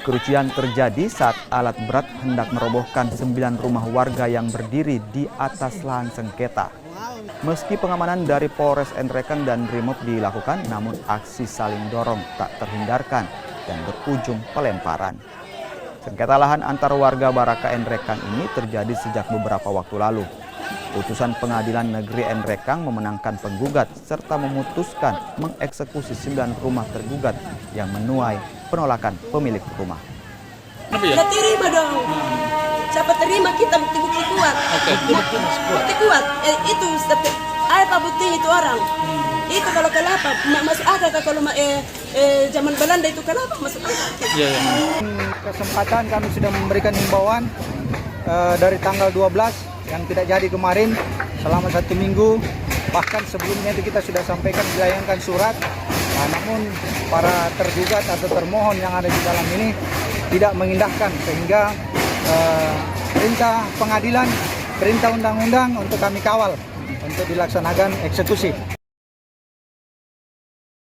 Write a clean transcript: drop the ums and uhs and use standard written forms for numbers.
Kerucuhan terjadi saat alat berat hendak merobohkan 9 rumah warga yang berdiri di atas lahan sengketa. Meski pengamanan dari Polres Nrekang dan Brimob dilakukan, namun aksi saling dorong tak terhindarkan dan berujung pelemparan. Sengketa lahan antar warga Baraka Nrekang ini terjadi sejak beberapa waktu lalu. Putusan Pengadilan Negeri Nrekang memenangkan penggugat serta memutuskan mengeksekusi 9 rumah tergugat yang menuai penolakan pemilik rumah. Nggak terima dong. Siapa terima kita bukti-bukti kuat. Bukti kuat. Itu apa bukti itu orang? Itu kalau kelapa masuk akal kalau zaman Belanda itu kelapa masuk akal. Kesempatan kami sudah memberikan himbauan dari tanggal 12 yang tidak jadi kemarin selama 1 minggu. Bahkan sebelumnya itu kita sudah sampaikan dilayangkan surat. Namun para tergugat atau termohon yang ada di dalam ini tidak mengindahkan sehingga perintah pengadilan, perintah undang-undang untuk kami kawal untuk dilaksanakan eksekusi.